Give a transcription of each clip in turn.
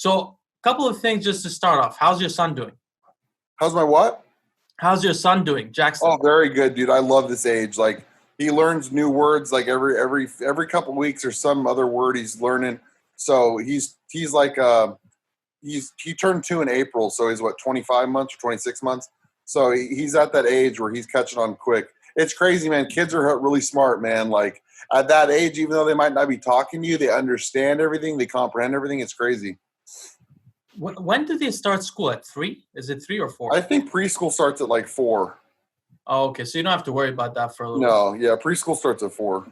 So a couple of things just to start off. How's your son doing? How's my what? How's your son doing, Jackson? Oh, very good, dude. I love this age. Like he learns new words like every couple weeks or some other word he's learning. So he's like he turned 2 in April, so he's what 25 months or 26 months. So he's at that age where he's catching on quick. It's crazy, man. Kids are really smart, man. Like at that age, even though they might not be talking to you, they understand everything, they comprehend everything. It's crazy. When do they start school? At 3? Is it 3 or 4? I think preschool starts at like 4. Oh, okay. So you don't have to worry about that for a little No, yeah, preschool starts at 4.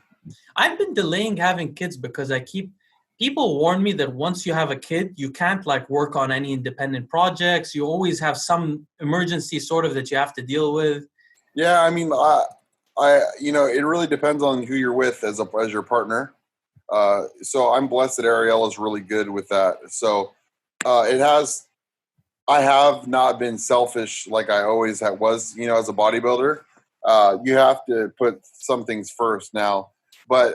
I've been delaying having kids because people warn me that once you have a kid, you can't like work on any independent projects. You always have some emergency sort of that you have to deal with. Yeah, I mean, it really depends on who you're with as your partner. So I'm blessed that Ariel is really good with that. So I have not been selfish like I always was, as a bodybuilder. You have to put some things first now. But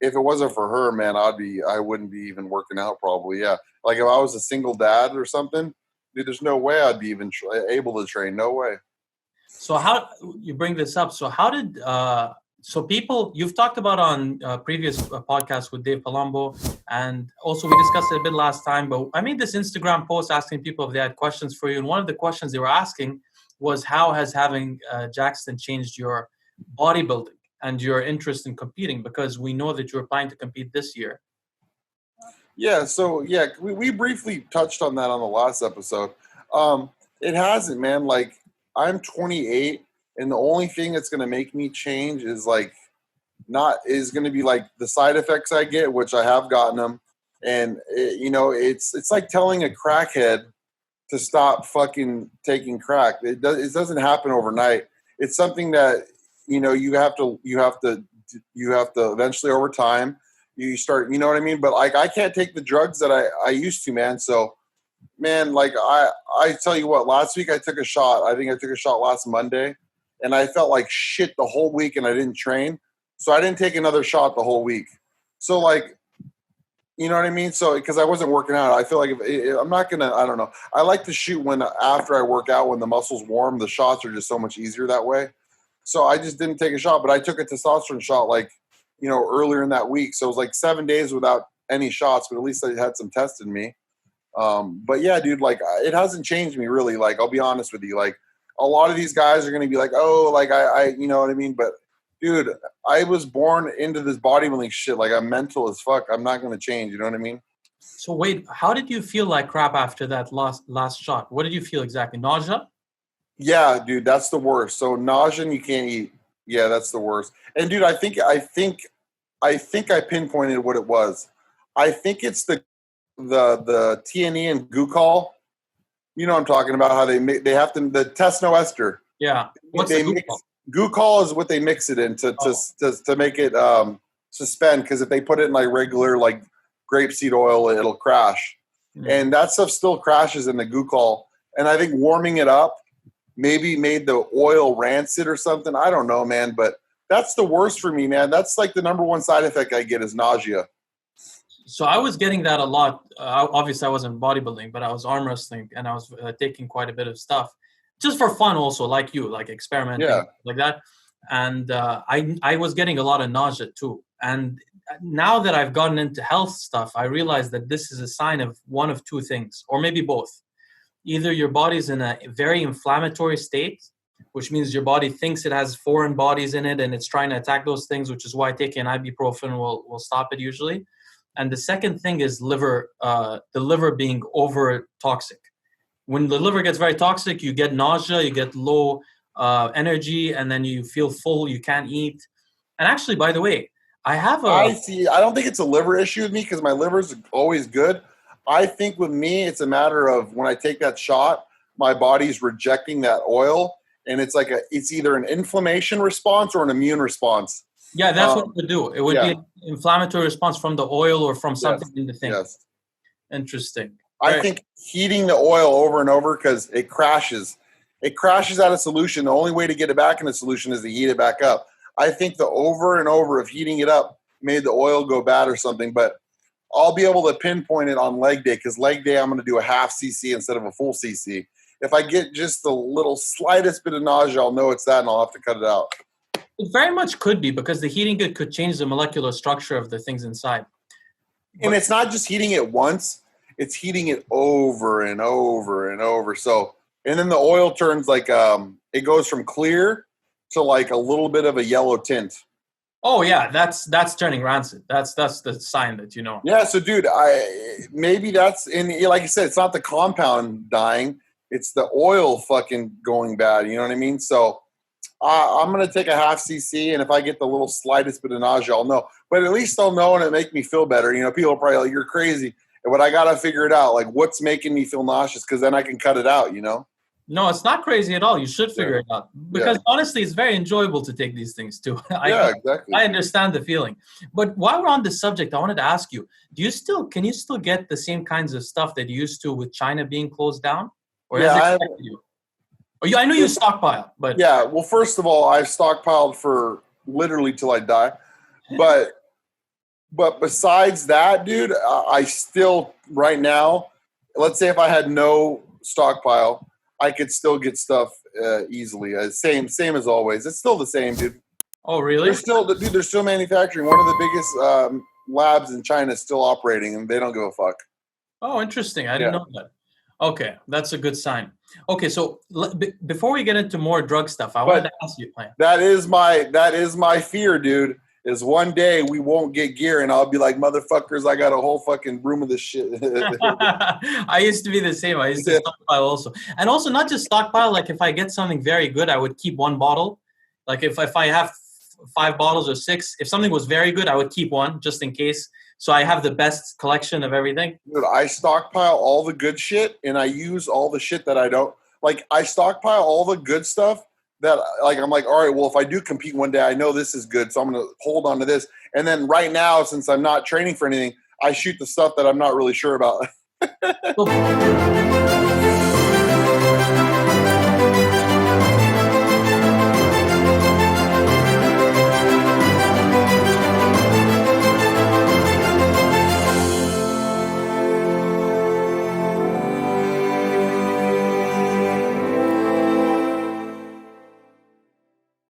if it wasn't for her, man, I wouldn't be even working out probably. Yeah. Like if I was a single dad or something, dude, there's no way I'd be even able to train. No way. So how you bring this up? So how did people you've talked about on previous podcasts with Dave Palumbo, and also we discussed it a bit last time. But I made this Instagram post asking people if they had questions for you, and one of the questions they were asking was how has having Jackson changed your bodybuilding and your interest in competing? Because we know that you're planning to compete this year. Yeah. So yeah, we briefly touched on that on the last episode. It hasn't, man. Like I'm 28, and the only thing that's going to make me change is going to be like the side effects I get, which I have gotten them. And it's like telling a crackhead to stop fucking taking crack. It doesn't happen overnight. It's something that, you have to eventually over time you start, you know what I mean? But like, I can't take the drugs that I used to, man. So, man, like I tell you what, last week I took a shot. I think I took a shot last Monday, and I felt like shit the whole week, and I didn't train. So I didn't take another shot the whole week. So like, you know what I mean? So because I wasn't working out, I feel like I'm not going to, I don't know. I like to shoot after I work out, when the muscle's warm. The shots are just so much easier that way. So I just didn't take a shot, but I took a testosterone shot earlier in that week. So it was like 7 days without any shots, but at least I had some test in me. But yeah, dude, like it hasn't changed me really. Like, I'll be honest with you. Like a lot of these guys are going to be like, oh, like I, you know what I mean? But dude, I was born into this bodybuilding shit. Like I'm mental as fuck. I'm not going to change. You know what I mean? So wait, how did you feel like crap after that last shot? What did you feel exactly? Nausea? Yeah, dude, that's the worst. So nausea and you can't eat. Yeah, that's the worst. And dude, I think I pinpointed what it was. I think it's the TNE and glucol. You know what I'm talking about? How they have the tesnoester. Yeah. What's the glucol? Glucol is what they mix it in to make it suspend. Because if they put it in like regular like grapeseed oil, it'll crash. Mm. And that stuff still crashes in the glucol. And I think warming it up maybe made the oil rancid or something. I don't know, man. But that's the worst for me, man. That's like the number one side effect I get is nausea. So I was getting that a lot. Obviously, I wasn't bodybuilding, but I was arm wrestling, and I was taking quite a bit of stuff just for fun also, like you, like experimenting, like that. And I was getting a lot of nausea too. And now that I've gotten into health stuff, I realize that this is a sign of one of two things, or maybe both. Either your body's in a very inflammatory state, which means your body thinks it has foreign bodies in it and it's trying to attack those things, which is why taking an ibuprofen will stop it usually. And the second thing is the liver being over toxic. When the liver gets very toxic, you get nausea, you get low energy, and then you feel full, you can't eat. And actually, by the way, I don't think it's a liver issue with me because my liver's always good. I think with me, it's a matter of when I take that shot, my body's rejecting that oil, and it's either an inflammation response or an immune response. Yeah, that's what it would do. It would be an inflammatory response from the oil or from something in the thing. Yes. Interesting. I think heating the oil over and over because it crashes. It crashes out of solution. The only way to get it back in the solution is to heat it back up. I think the over and over of heating it up made the oil go bad or something. But I'll be able to pinpoint it on leg day, because leg day I'm going to do a half cc instead of a full cc. If I get just the little slightest bit of nausea, I'll know it's that, and I'll have to cut it out. It very much could be, because the heating it could change the molecular structure of the things inside. And it's not just heating it once, it's heating it over and over and over. So, and then the oil turns like, it goes from clear to like a little bit of a yellow tint. Oh yeah, that's turning rancid. That's the sign that you know. Yeah, so dude, maybe that's, and like I said, it's not the compound dying, it's the oil fucking going bad. You know what I mean? So I'm gonna take a half cc, and if I get the little slightest bit of nausea, I'll know. But at least I'll know, and it make me feel better. You know, people are probably like, "You're crazy," but I gotta figure it out. Like, what's making me feel nauseous? Because then I can cut it out. You know? No, it's not crazy at all. You should figure it out, because honestly, it's very enjoyable to take these things too. Exactly. I understand the feeling. But while we're on this subject, I wanted to ask you: can you still get the same kinds of stuff that you used to with China being closed down? Or has it affected you? I know you stockpile, but yeah. Well, first of all, I've stockpiled for literally till I die. But besides that, dude, I still right now, let's say if I had no stockpile, I could still get stuff easily. Same as always. It's still the same, dude. Oh, really? They're still manufacturing. One of the biggest labs in China is still operating, and they don't give a fuck. Oh, interesting. I didn't know that. Okay, that's a good sign. Okay, so before we get into more drug stuff, I wanted to ask you, Plan. That is my fear, dude. Is one day we won't get gear, and I'll be like, motherfuckers, I got a whole fucking room of this shit. I used to be the same. I used to stockpile also. And also not just stockpile, like if I get something very good, I would keep one bottle. Like if I have 5 bottles or 6, if something was very good, I would keep one just in case. So I have the best collection of everything. Dude, I stockpile all the good shit, and I use all the shit that I don't. Like, I stockpile all the good stuff that, like, I'm like, all right, well, if I do compete one day, I know this is good, so I'm going to hold on to this. And then right now, since I'm not training for anything, I shoot the stuff that I'm not really sure about.